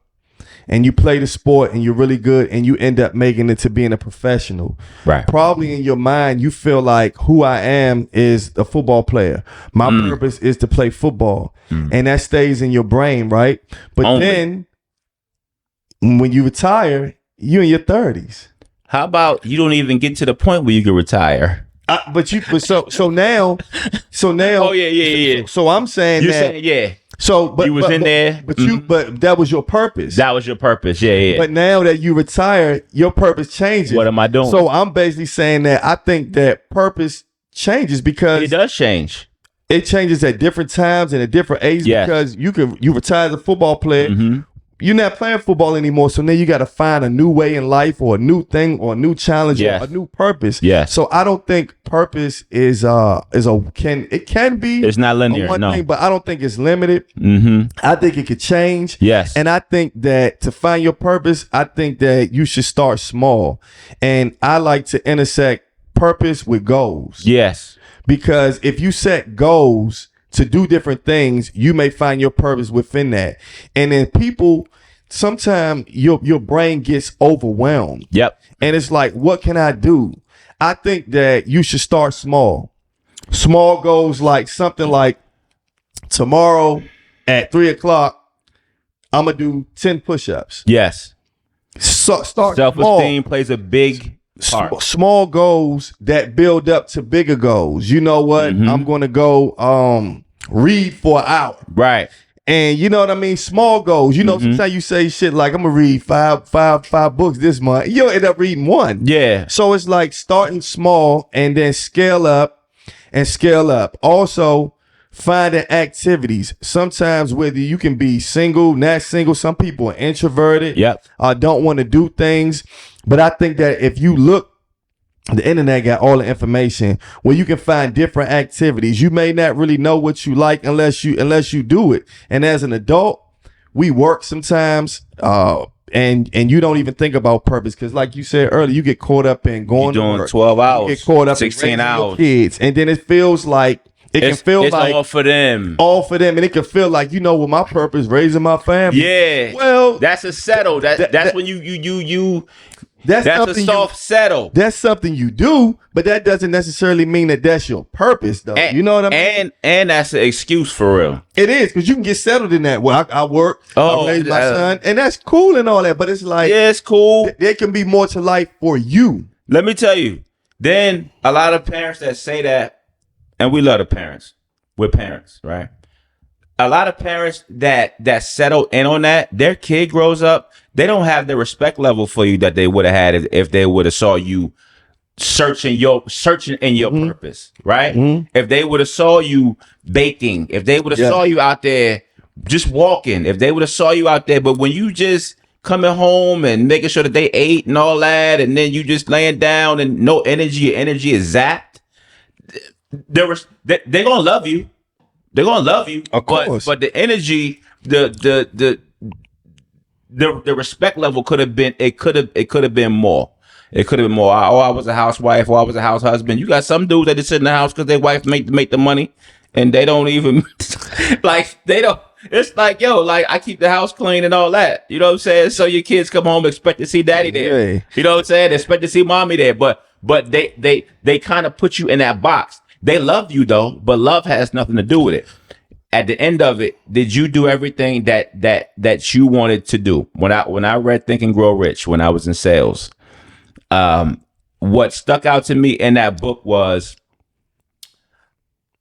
And you play the sport and you're really good and you end up making it to being a professional. Right. Probably in your mind, you feel like who I am is a football player. My purpose is to play football. And that stays in your brain, right? But then when you retire, you're in your 30s. How about you don't even get to the point where you can retire? So now. Oh yeah. So I'm saying you're that. Saying, yeah. So, but you was in there, but that was your purpose. That was your purpose, yeah. But now that you retire, your purpose changes. What am I doing? So I'm basically saying that I think that purpose changes because it does change. It changes at different times and at different ages because you retire as a football player. You're not playing football anymore, so now you got to find a new way in life or a new thing or a new challenge or a new purpose. So I don't think purpose can be. It's not linear, no. Thing, but I don't think it's limited. I think it could change. And I think that to find your purpose, I think that you should start small. And I like to intersect purpose with goals. Because if you set goals to do different things, you may find your purpose within that. And then people, sometimes your brain gets overwhelmed. And it's like, what can I do? I think that you should start small. Small goals, like something like tomorrow at 3:00, I'm going to do 10 push-ups. So start Self-esteem plays a big part. Small goals that build up to bigger goals. You know what? I'm going to go read for an hour. Right. And you know what I mean? Small goals. You know, sometimes you say shit like, I'm going to read five books this month. You'll end up reading one. So it's like starting small and then scale up and scale up. Also, finding activities. Sometimes whether you can be single, not single, some people are introverted. Don't want to do things. But I think that if you look, the internet got all the information where you can find different activities. You may not really know what you like unless you do it. And as an adult, we work sometimes, and you don't even think about purpose because, like you said earlier, you get caught up in going You're doing to work. 12 hours, you get caught up 16 in hours, your kids, and then it feels like it's all for them. And it can feel like, what my purpose, raising my family. Well, that's a settle. That's when you. That's a soft settle. That's something you do, but that doesn't necessarily mean that that's your purpose, though. You know what I mean? And that's an excuse for real. It is, because you can get settled in that. Well, I work, I raise my son, and that's cool and all that, but it's like, it's cool. There can be more to life for you. Let me tell you. Then a lot of parents that say that, and we love the parents. We're parents, right? a lot of parents that settle in on that, their kid grows up, they don't have the respect level for you that they would have had if they would have saw you searching in your purpose, right? If they would have saw you baking, if they would have saw you out there just walking, if they would have saw you out there, but when you just coming home and making sure that they ate and all that, and then you just laying down and no energy, your energy is zapped, they're gonna love you. They're gonna love you, of course. But the energy, the respect level could have been. It could have been more. It could have been more. I was a housewife, or I was a house husband. You got some dudes that just sit in the house because their wife make the money, and they don't even like they don't. It's like, yo, like I keep the house clean and all that. You know what I'm saying? So your kids come home, expect to see daddy there. Yeah. You know what I'm saying? They expect to see mommy there, but they kind of put you in that box. They love you though, but love has nothing to do with it. At the end of it, did you do everything that you wanted to do? When I read Think and Grow Rich when I was in sales, what stuck out to me in that book was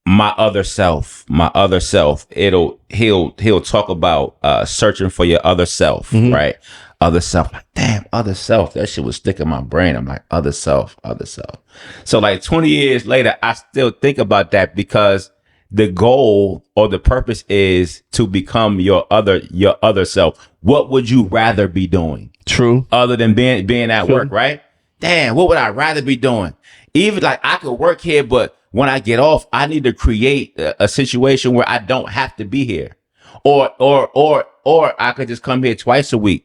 my other self. He'll talk about searching for your other self, right? Other self. Like, damn, other self. That shit was sticking in my brain. I'm like, other self. So like 20 years later, I still think about that because the goal or the purpose is to become your other self. What would you rather be doing? True. Other than being at work, right? Damn, what would I rather be doing? Even like I could work here, but when I get off, I need to create a situation where I don't have to be here. Or I could just come here twice a week.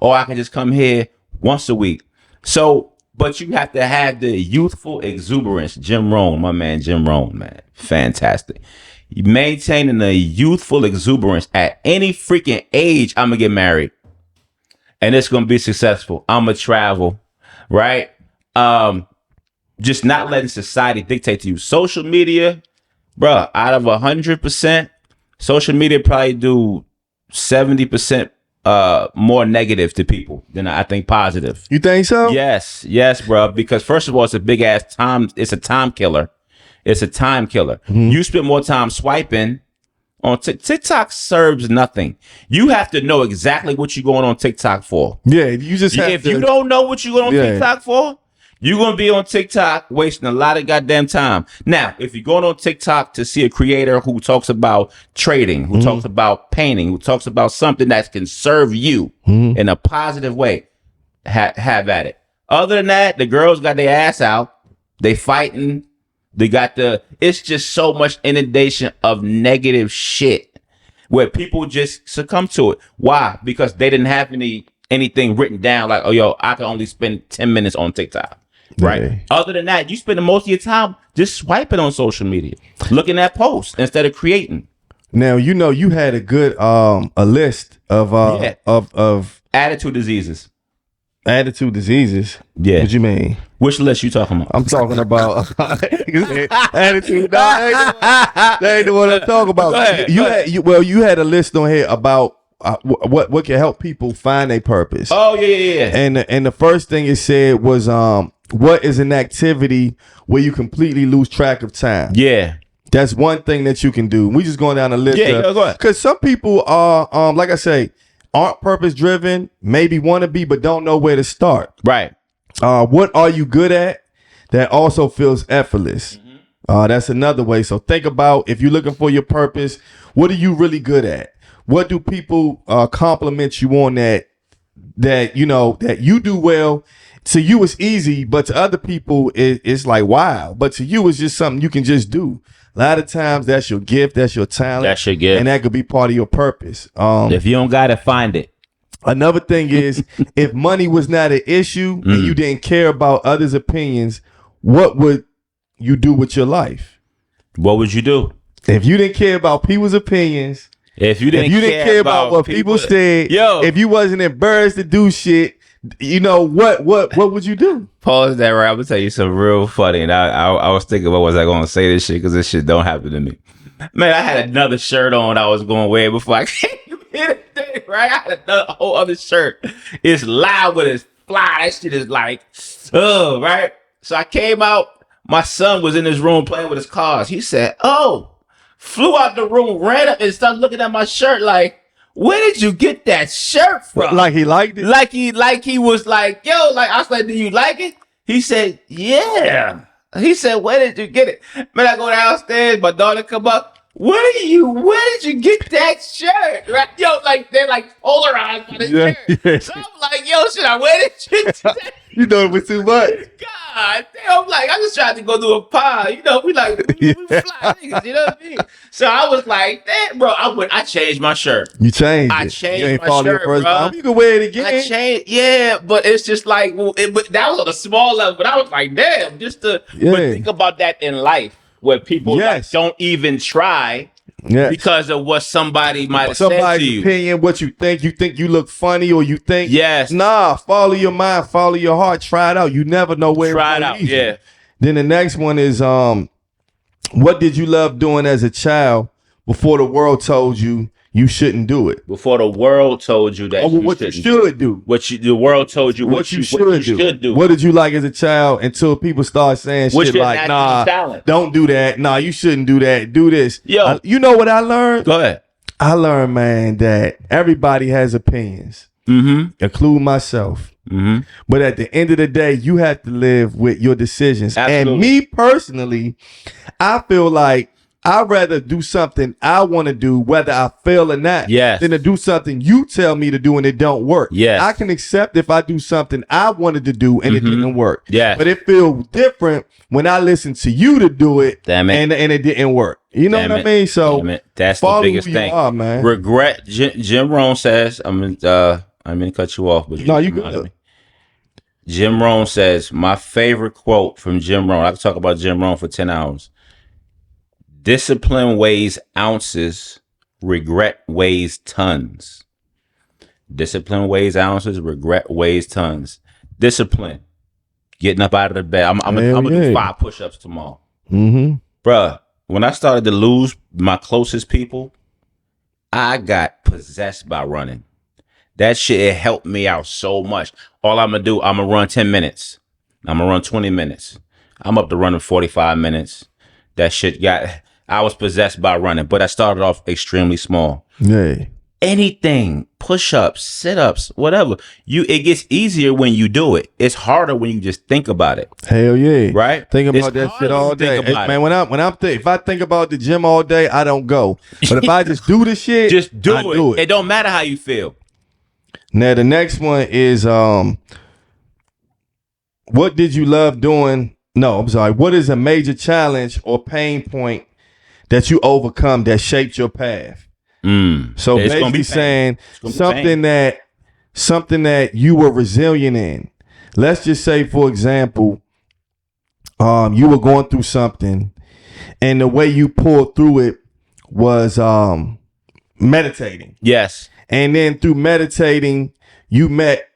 Or I can just come here once a week. So, but you have to have the youthful exuberance. Jim Rohn, my man, Jim Rohn, man. Fantastic. Maintaining the youthful exuberance at any freaking age, I'm going to get married. And it's going to be successful. I'm going to travel, right? Just not letting society dictate to you. Social media, bro, out of 100%, social media probably do 70% more negative to people than I think positive. You think so? Yes, bro. Because first of all, it's a big ass time. It's a time killer. You spend more time swiping on TikTok. Serves nothing. You have to know exactly what you're going on TikTok for. Yeah, you just have if you don't know what you're going on TikTok for, you're going to be on TikTok wasting a lot of goddamn time. Now, if you're going on TikTok to see a creator who talks about trading, who talks about painting, who talks about something that can serve you in a positive way, have at it. Other than that, the girls got their ass out. They fighting. It's just so much inundation of negative shit where people just succumb to it. Why? Because they didn't have anything written down like, oh, yo, I can only spend 10 minutes on TikTok. Right. Yeah. Other than that, you spend most of your time just swiping on social media, looking at posts instead of creating. Now, you know, you had a good a list of attitude diseases. Attitude diseases. Yeah. What you mean? Which list you talking about? I'm talking about attitude. That ain't the one I'm talking about. You had a list on here about what can help people find a purpose. Oh yeah. And the first thing it said was what is an activity where you completely lose track of time? Yeah. That's one thing that you can do. We just going down the list. Yeah, go ahead. Because some people are like I say, aren't purpose driven, maybe want to be, but don't know where to start. Right. What are you good at that also feels effortless? That's another way. So think about if you're looking for your purpose, what are you really good at? What do people compliment you on that you know that you do well? To you it's easy, but to other people it's like wow. But to you it's just something you can just do. A lot of times that's your gift, that's your talent, that's your gift, and that could be part of your purpose. If you don't gotta find it. Another thing is if money was not an issue and you didn't care about others' opinions, what would you do with your life? What would you do? If you didn't care about people's opinions, if you didn't care about what people said, if you wasn't embarrassed to do shit, you know what would you do? Pause that right. I'm gonna tell you something real funny, and I was thinking, what was I gonna say this shit? Because this shit don't happen to me. Man, I had another shirt on I was going to wear before I came here today, right? I had a whole other shirt. It's loud, but it's fly. That shit is like, right? So I came out. My son was in his room playing with his cars. He said, "Oh, flew out the room, ran up and started looking at my shirt like, where did you get that shirt from? Like he liked it? Like he was like, yo, like I was like, do you like it? He said, yeah. He said, where did you get it? Man, I go downstairs, my daughter come up. Where did you get that shirt? Right? Yo, like they're like polarized by the shirt. Yeah. So I'm like, yo, should I wear this shit today? You know it was too much. God damn, I'm like, I just tried to go do a pod. You know, we fly niggas, you know what I mean? So I was like, damn, bro, I changed my shirt. You changed I it. changed You ain't my follow your shirt, first bro. time. You can wear it again. I changed, yeah, but it's just like, but that was on a small level. But I was like, damn, but think about that in life, where people like, don't even try because of what somebody might have said to Somebody's you. opinion, what you think you look funny, or you think nah, follow your mind, follow your heart, try it out. You never know where Try it's it gonna out, lead you. yeah. Then the next one is what did you love doing as a child before the world told you you shouldn't do it? Before the world told you that what you should do. The world told you what you should do. What did you like as a child until people start saying What's shit your like, natural nah, talent? don't do that. Nah, you shouldn't do that. Do this. Yo. You know what I learned? Go ahead. I learned, man, that everybody has opinions, including myself. But at the end of the day, you have to live with your decisions. Absolutely. And me personally, I feel like I'd rather do something I want to do, whether I fail or not, than to do something you tell me to do and it don't work. Yes. I can accept if I do something I wanted to do and it didn't work. Yes. But it feels different when I listen to you to do it Damn it. and it didn't work. You know what I mean? So that's the follow biggest who you thing. are, man. Regret. Jim Rohn says, I'm gonna cut you off, but No, you good. Jim Rohn says, my favorite quote from Jim Rohn. I can talk about Jim Rohn for 10 hours. Discipline weighs ounces, regret weighs tons. Discipline weighs ounces, regret weighs tons. Discipline, getting up out of the bed. I'm gonna do 5 push-ups tomorrow. Bruh, when I started to lose my closest people, I got possessed by running. That shit, it helped me out so much. All I'm gonna do, I'm gonna run 10 minutes. I'm gonna run 20 minutes. I'm up to running 45 minutes. That shit I was possessed by running, but I started off extremely small. Yeah. Anything, push-ups, sit-ups, whatever. It gets easier when you do it. It's harder when you just think about it. Hell yeah. Right? Think about that shit all day. Man, if I think about the gym all day, I don't go. But if I just do the shit, just do it. It don't matter how you feel. Now the next one is what did you love doing? No, I'm sorry. What is a major challenge or pain point that you overcome that shaped your path? So it's basically saying something that you were resilient in. Let's just say, for example, you were going through something and the way you pulled through it was meditating. Yes. And then through meditating, you met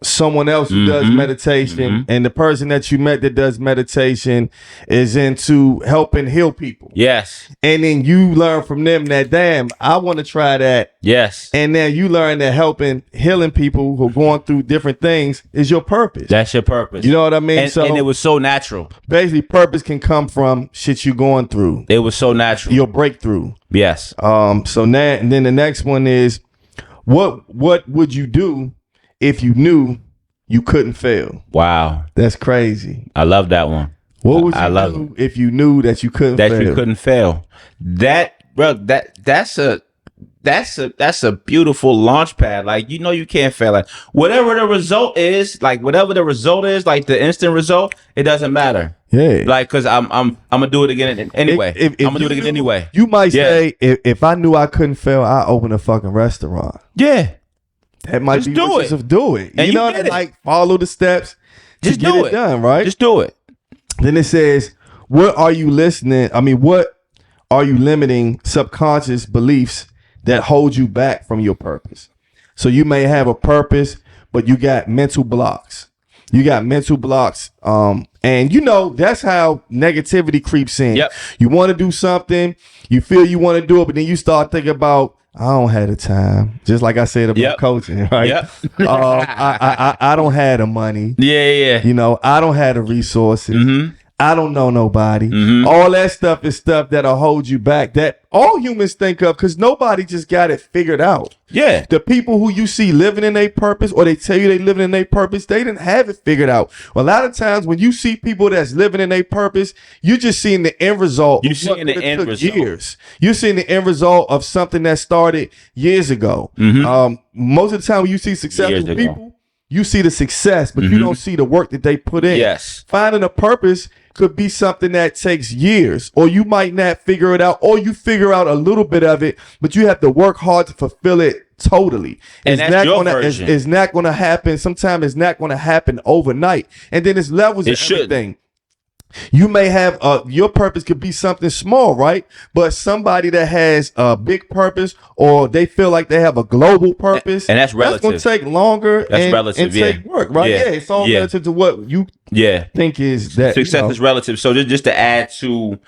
someone else who does meditation, and the person that you met that does meditation is into helping heal people. Yes. And then you learn from them that, damn, I want to try that. Yes. And then you learn that healing people who are going through different things is your purpose. That's your purpose. You know what I mean? And it was so natural. Basically, purpose can come from shit you going through. It was so natural. Your breakthrough. Yes. So now, and then the next one is, what would you do if you knew you couldn't fail? Wow. That's crazy. I love that one. What would you do if you knew that you couldn't fail? That you couldn't fail. That's a beautiful launch pad. Like, you can't fail. Like, whatever the result is, like the instant result, it doesn't matter. Yeah. Like, cause I'm gonna do it again anyway. I'm gonna do it again anyway. You might say, if I knew I couldn't fail, I'd open a fucking restaurant. Yeah. That might just be do what it. You do it. And you know, like follow the steps to just get do it done, right? Just do it. Then it says, what are you limiting subconscious beliefs that hold you back from your purpose? So you may have a purpose, but you got mental blocks. And that's how negativity creeps in. Yep. You want to do something, you feel you want to do it, but then you start thinking about, I don't have the time. Just like I said about coaching, right? Yep. I don't have the money. Yeah. I don't have the resources. I don't know nobody. Mm-hmm. All that stuff is stuff that'll hold you back. That all humans think of, because nobody just got it figured out. Yeah. The people who you see living in their purpose, or they tell you they living in their purpose, they didn't have it figured out. A lot of times when you see people that's living in their purpose, you're just seeing the end result. You're seeing the end result. Years. You're seeing the end result of something that started years ago. Mm-hmm. Most of the time when you see successful people, you see the success, but you don't see the work that they put in. Yes. Finding a purpose could be something that takes years, or you might not figure it out, or you figure out a little bit of it, but you have to work hard to fulfill it totally. And that's your version. It's not going to happen. Sometimes it's not going to happen overnight. And then it's levels of everything. You may have your purpose could be something small, right? But somebody that has a big purpose, or they feel like they have a global purpose, and that's relative. That's going to take longer. That's relative, and take work, right? Yeah, it's all relative to what you think is that success is relative. So just to add to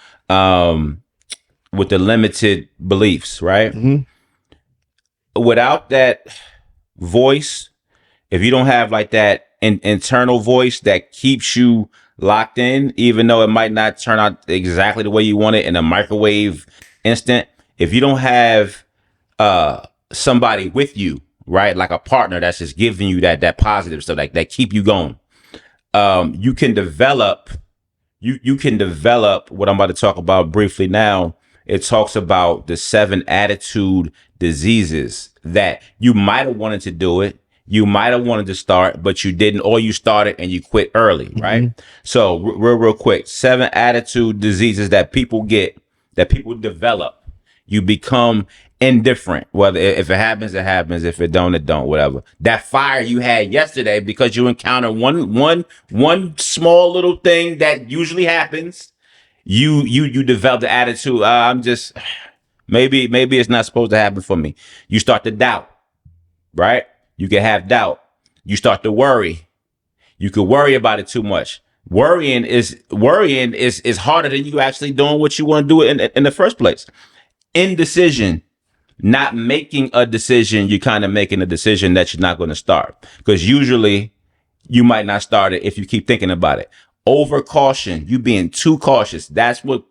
with the limited beliefs, right? Mm-hmm. Without that voice, if you don't have like that internal voice that keeps you locked in, even though it might not turn out exactly the way you want it in a microwave instant, if you don't have somebody with you, right, like a partner that's just giving you that positive stuff, like that keep you going, you can develop what I'm about to talk about briefly now. It talks about the 7 attitude diseases that you might have wanted to do it. You might have wanted to start, but you didn't, or you started and you quit early, right? Mm-hmm. So real quick, 7 attitude diseases that people get, that people develop. You become indifferent. Whether if it happens, it happens. If it don't, it don't. Whatever. That fire you had yesterday because you encountered one small little thing that usually happens. You develop the attitude. I'm just maybe it's not supposed to happen for me. You start to doubt, right? You can have doubt. You start to worry. You could worry about it too much. Worrying is harder than you actually doing what you want to do in the first place. Indecision, not making a decision. You're kind of making a decision that you're not going to start, because usually you might not start it if you keep thinking about it. Over caution, you being too cautious. That's what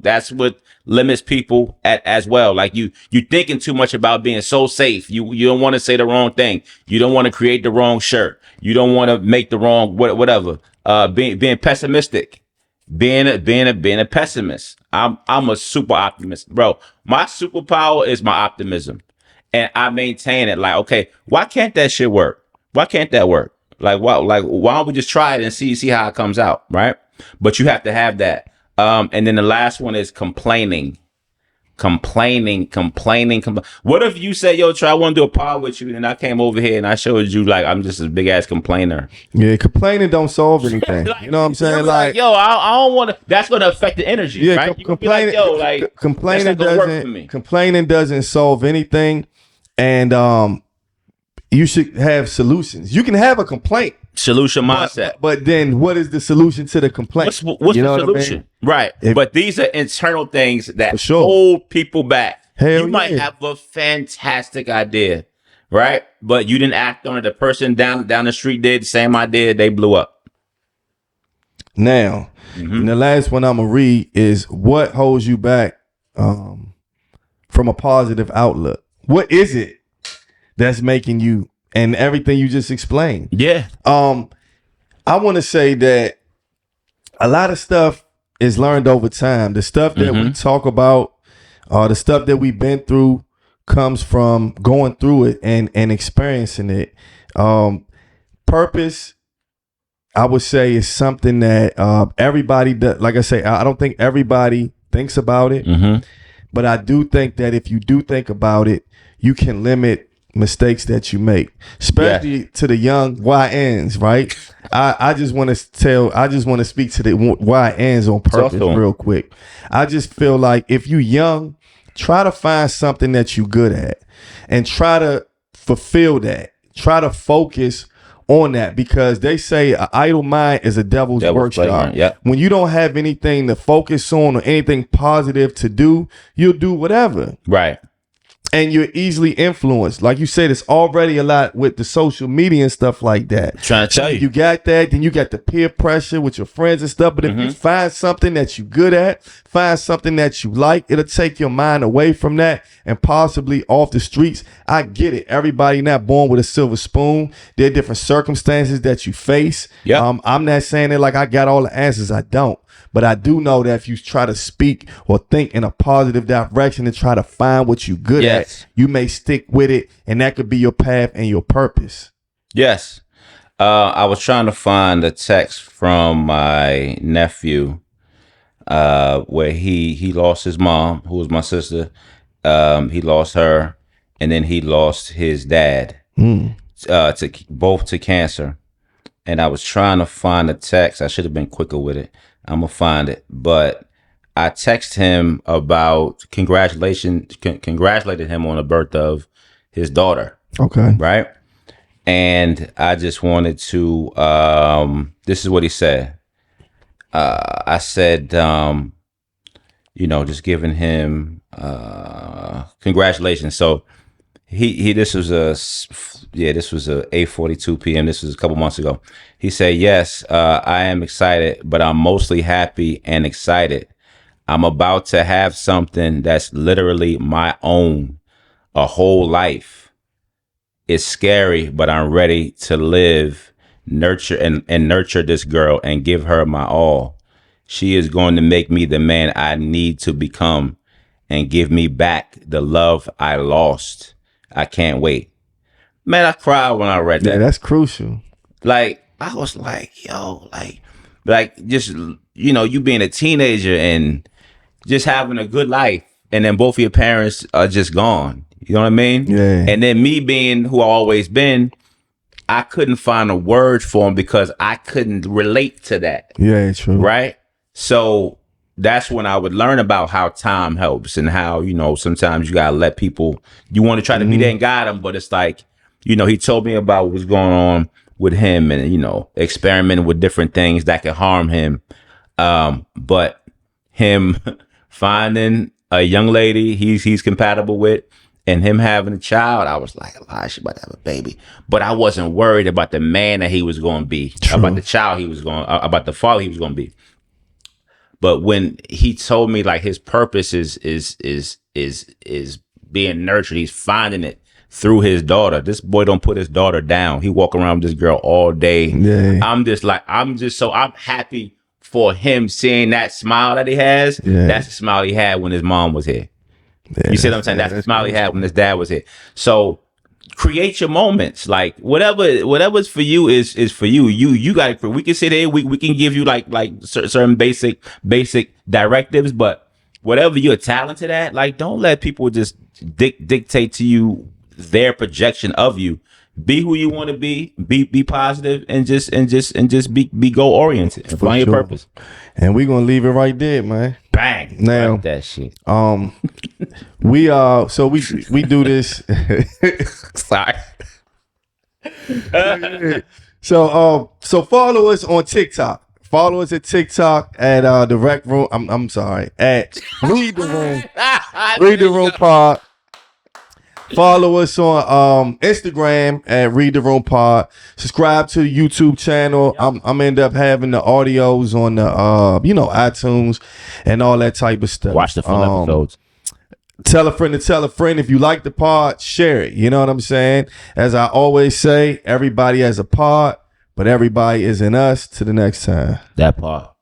limits people as well. Like you thinking too much about being so safe. You don't want to say the wrong thing. You don't want to create the wrong shirt. You don't want to make the wrong whatever. Being pessimistic, being a pessimist. I'm a super optimist, bro. My superpower is my optimism, and I maintain it. Like, okay, why can't that shit work? Why can't that work? Like, why don't we just try it and see how it comes out, right? But you have to have that. And then the last one is complaining. What if you say, yo, Trey, I want to do a pod with you, and I came over here and I showed you like I'm just a big ass complainer? Yeah, complaining don't solve anything. Like, you know what I'm saying? Like, yo, I don't want to. That's going to affect the energy. Yeah, right? Complaining. Like, yo, like complaining doesn't solve anything, and you should have solutions. You can have a complaint. Solution mindset. But then what is the solution to the complaint? What's the solution? I mean? Right. But these are internal things that hold people back. You might have a fantastic idea, right? But you didn't act on it. The person down the street did the same idea. They blew up. Now, and the last one I'm going to read is what holds you back from a positive outlook. What is it that's making you, and everything you just explained? Yeah. I want to say that a lot of stuff is learned over time. The stuff that we talk about, the stuff that we've been through, comes from going through it and experiencing it. Purpose, I would say, is something that everybody does. Like I say, I don't think everybody thinks about it, but I do think that if you do think about it, you can limit mistakes that you make, especially to the young YNs, right? I just want to speak to the YNs on purpose real quick. I just feel like if you young, try to find something that you good at and try to fulfill that. Try to focus on that, because they say an idle mind is a devil's workshop. When you don't have anything to focus on or anything positive to do, you'll do whatever. Right. and you're easily influenced. Like you said, it's already a lot with the social media and stuff like that. Trying to tell you. You got that, then you got the peer pressure with your friends and stuff. But if you find something that you're good at, find something that you like, it'll take your mind away from that and possibly off the streets. I get it. Everybody not born with a silver spoon. There are different circumstances that you face. Yeah. I'm not saying it like I got all the answers. I don't. But I do know that if you try to speak or think in a positive direction and try to find what you're good at, you may stick with it, and that could be your path and your purpose. Yes. I was trying to find a text from my nephew where he lost his mom, who was my sister. He lost her, and then he lost his dad, both to cancer. And I was trying to find a text. I should have been quicker with it. I'm gonna find it, but I text him about congratulated him on the birth of his daughter. Okay. Right. And I just wanted to, this is what he said. I said, just giving him, congratulations. So this was a 8:42 p.m. This was a couple months ago. He said, yes, I am excited, but I'm mostly happy and excited. I'm about to have something that's literally my own, a whole life. It's scary, but I'm ready to live, nurture and nurture this girl and give her my all. She is going to make me the man I need to become and give me back the love I lost. I can't wait. Man, I cried when I read that. Yeah, that's crucial. Like, I was like, yo, like just, you being a teenager and just having a good life. And then both of your parents are just gone. You know what I mean? Yeah. And then me being who I always been, I couldn't find a word for him because I couldn't relate to that. Yeah, true. Right? So that's when I would learn about how time helps and how, sometimes you got to let people, you want to try to be there and guide them. But it's like, he told me about what's going on with him and, experimenting with different things that could harm him. But him finding a young lady he's compatible with and him having a child, I was like, Elijah about to have a baby. But I wasn't worried about the man that he was going to be, about the child about the father he was going to be. But when he told me like his purpose is being nurtured, he's finding it through his daughter. This boy don't put his daughter down. He walk around with this girl all day. Yeah. I'm happy for him seeing that smile that he has. Yeah. That's the smile he had when his mom was here. Yeah, you see what I'm saying? That's the smile he had when his dad was here. So create your moments. Like whatever's for you is for you. You got to. We can sit here. We can give you like certain basic directives, but whatever you're talented at, like don't let people just dictate to you their projection of you. Be who you want to be. Be positive and just be goal oriented and find your purpose. And we're gonna leave it right there, man. Bang. Now like that shit. We do this. Sorry. So follow us on TikTok. Follow us at TikTok at the Rec Room. I'm sorry, at Read the Room. Read the Room Pod. Follow us on Instagram at Read the Room Pod. Subscribe to the YouTube channel. I'm end up having the audios on the iTunes and all that type of stuff. Watch the full episodes. Tell a friend to tell a friend. If you like the pod, share it. You know what I'm saying? As I always say, everybody has a pod, but everybody is in us. Till the next time. That part.